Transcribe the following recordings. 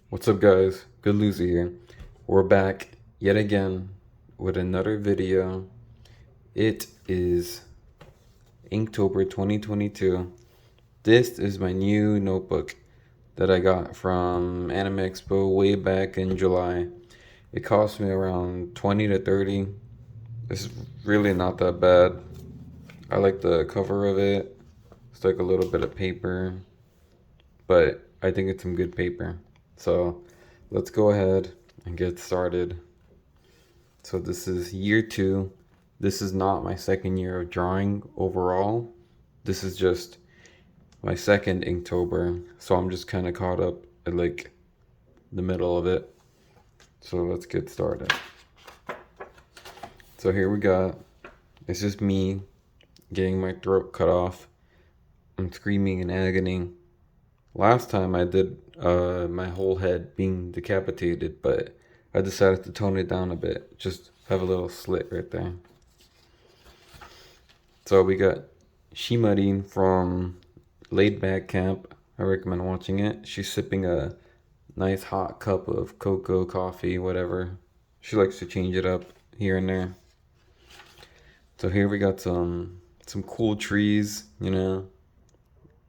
What's up, guys? Good Loser here. We're back yet again with another video. It is Inktober 2022. This is my new notebook that I got from Anime Expo way back in July. It cost me around 20 to 30. It's really not that bad. I like the cover of it. It's like a little bit of paper, but I think it's some good paper. So let's go ahead and get started. So this is year two. This is not my second year of drawing overall. This is just my second Inktober. So I'm just kind of caught up at like the middle of it. So let's get started. So here we got, it's just me getting my throat cut off. I'm screaming in agony. Last time I did my whole head being decapitated, but I decided to tone it down a bit. Just have a little slit right there. So we got Shimari from Laid Back Camp. I recommend watching it. She's sipping a nice hot cup of cocoa, coffee, whatever. She likes to change it up here and there. So here we got some cool trees, you know.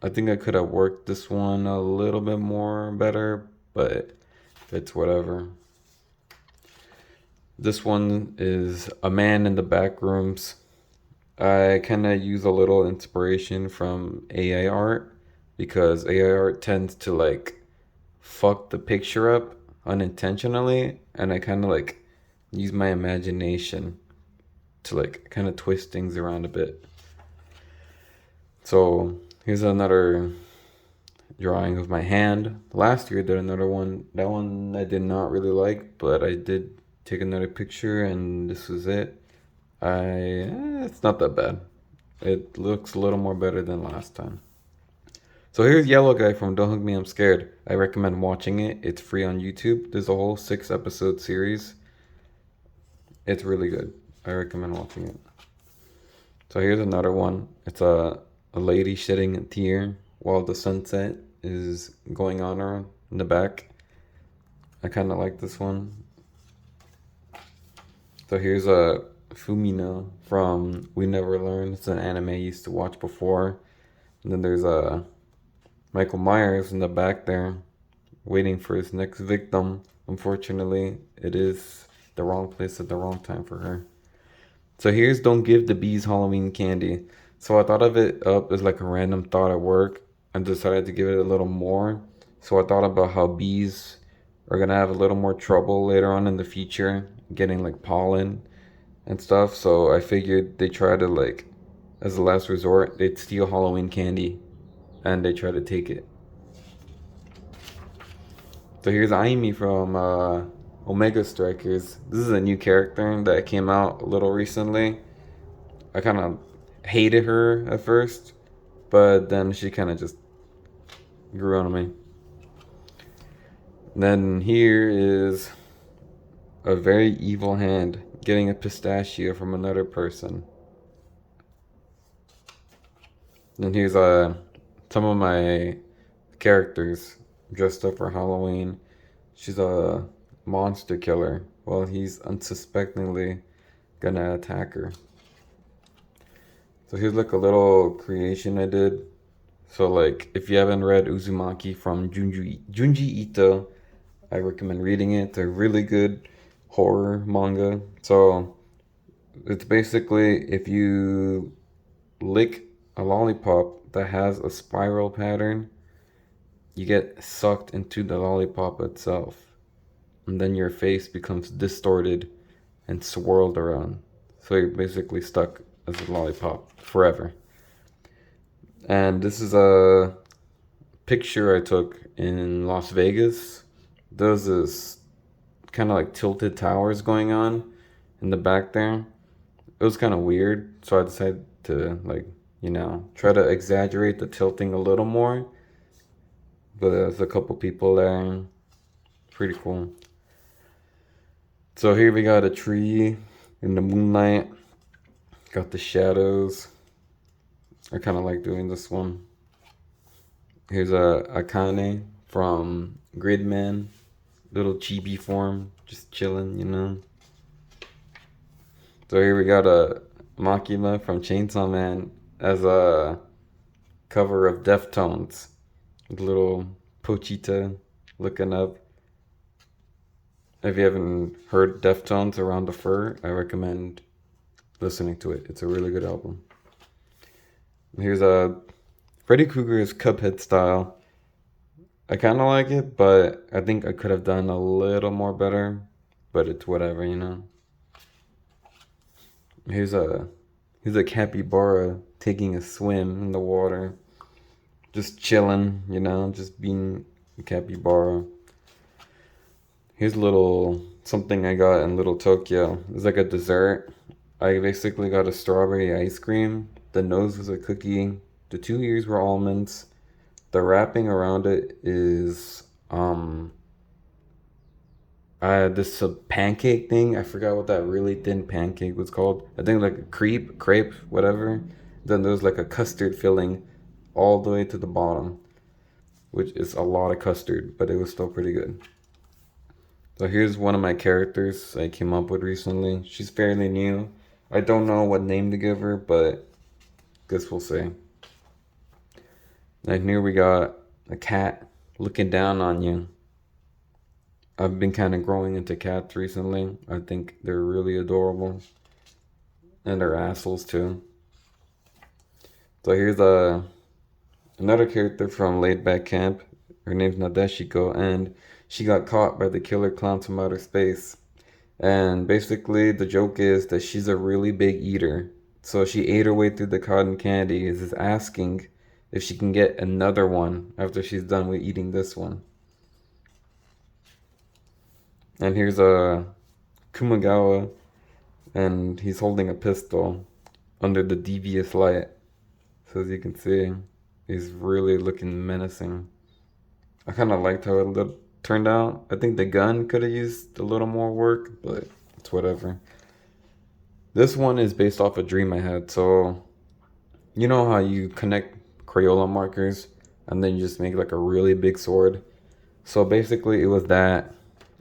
I think I could have worked this one a little bit more better, but it's whatever. This one is a man in the back rooms. I kind of use a little inspiration from AI art because AI art tends to like fuck the picture up unintentionally, and I kind of like use my imagination to like kind of twist things around a bit. So here's another drawing of my hand. Last year I did another one. That one I did not really like, but I did take another picture, and this was it. It's not that bad. It looks a little more better than last time. So here's Yellow Guy from Don't Hug Me, I'm Scared. I recommend watching it. It's free on YouTube. There's a whole 6 episode series. It's really good. I recommend watching it. So here's another one. It's a lady shedding a tear while the sunset is going on her in the back. I kind of like this one. So here's a Fumino from We Never Learn. It's an anime I used to watch before. And then there's a Michael Myers in the back there, waiting for his next victim. Unfortunately, it is the wrong place at the wrong time for her. So here's Don't Give the Bees Halloween Candy. So I thought of it up as like a random thought at work and decided to give it a little more. So I thought about how bees are gonna have a little more trouble later on in the future getting like pollen and stuff. So I figured they try to like, as a last resort, they'd steal Halloween candy and they try to take it. So here's Aimi from Omega Strikers. This is a new character that came out a little recently. I kind of hated her at first, but then she kind of just grew on me. Then here is a very evil hand getting a pistachio from another person. Then here's some of my characters dressed up for Halloween. She's a monster killer. Well, he's unsuspectingly gonna attack her. So here's like a little creation I did. So like, if you haven't read Uzumaki from Junji Ito, I recommend reading it. It's a really good horror manga. So it's basically if you lick a lollipop that has a spiral pattern, you get sucked into the lollipop itself. And then your face becomes distorted and swirled around. So you're basically stuck as a lollipop forever. And this is a picture I took in Las Vegas. There's this kind of like tilted towers going on in the back there. It was kind of weird, so I decided to like, try to exaggerate the tilting a little more. But there's a couple people there. Pretty cool. So here we got a tree in the moonlight. Got the shadows. I kind of like doing this one. Here's a Akane from Gridman. little chibi form, just chilling, you know. So here we got a Makima from Chainsaw Man as a cover of Deftones. Little Pochita looking up. If you haven't heard Deftones Around the Fur, I recommend listening to it. It's a really good album. Here's a Freddy Krueger's Cuphead style. I kind of like it, but I think I could have done a little more better. But it's whatever, you know. Here's a capybara taking a swim in the water, just chilling, you know, just being a capybara. Here's a little something I got in Little Tokyo. It's like a dessert. I basically got a strawberry ice cream. The nose was a cookie. The two ears were almonds. The wrapping around it is this pancake thing. I forgot what that really thin pancake was called. I think like a crepe, whatever. Then there's like a custard filling all the way to the bottom, which is a lot of custard, but it was still pretty good. So here's one of my characters I came up with recently. She's fairly new. I don't know what name to give her, but guess we'll see. And here we got a cat looking down on you. I've been kind of growing into cats recently. I think they're really adorable. And they're assholes too. So here's another character from Laid Back Camp. Her name's Nadeshiko, and she got caught by the killer clowns from outer space. And basically, the joke is that she's a really big eater. So she ate her way through the cotton candy, is asking if she can get another one after she's done with eating this one. And here's a Kumagawa, and he's holding a pistol under the devious light. So as you can see, he's really looking menacing. I kind of liked how it turned out. I think the gun could have used a little more work, but it's whatever. This one is based off a dream I had. So, you know how you connect Crayola markers and then you just make like a really big sword? So basically, it was that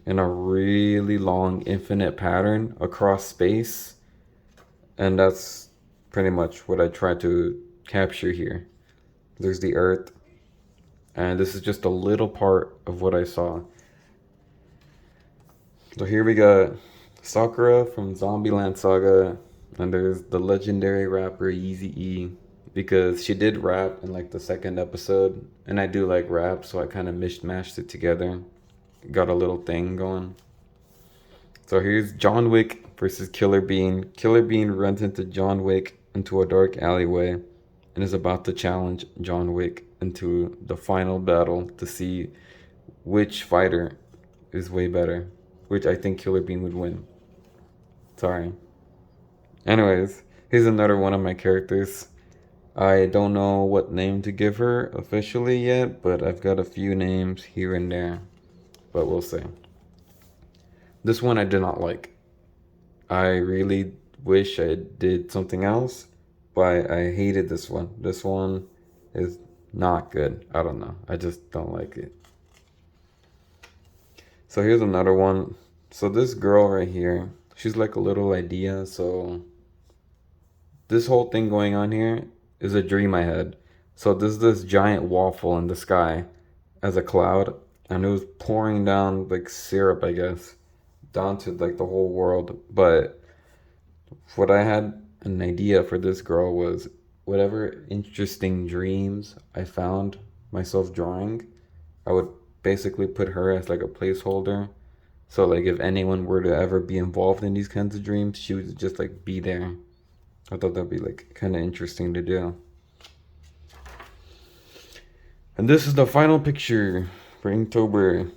in a really long infinite pattern across space. And that's pretty much what I tried to capture here. There's the Earth. And this is just a little part of what I saw. So here we got Sakura from Zombieland Saga, and there's the legendary rapper Eazy-E, because she did rap in like the second episode, and I do like rap, so I kind of mishmashed it together. Got a little thing going. So here's John Wick versus Killer Bean. Killer Bean runs into John Wick into a dark alleyway and is about to challenge John Wick into the final battle to see which fighter is way better, which I think Killer Bean would win. Sorry. Anyways, here's another one of my characters. I don't know what name to give her officially yet, but I've got a few names here and there. But we'll see. This one I did not like. I really wish I did something else, but I hated this one. This one is not good. I don't know. I just don't like it. So here's another one. So this girl right here, she's like a little idea. So this whole thing going on here is a dream I had. So there's this giant waffle in the sky as a cloud, and it was pouring down like syrup, I guess, down to like the whole world. But what I had an idea for this girl was whatever interesting dreams I found myself drawing, I would basically put her as like a placeholder. So like if anyone were to ever be involved in these kinds of dreams, she would just like be there. I thought that'd be like kind of interesting to do. And this is the final picture for Inktober.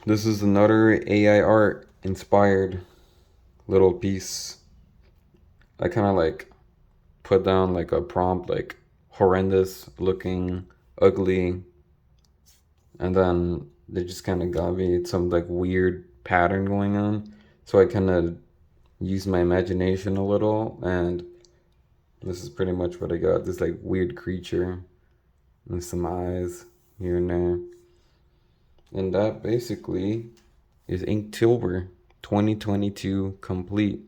This is another AI art inspired little piece. I kind of like put down like a prompt, like horrendous looking, ugly, and then they just kind of got me some like weird pattern going on. So I kind of used my imagination a little, and this is pretty much what I got. This like weird creature with some eyes here and there. And that basically is Inktober 2022 complete.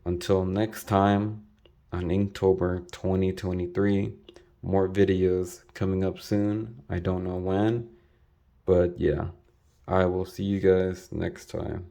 Until next time on Inktober 2023, more videos coming up soon. I don't know when, but yeah, I will see you guys next time.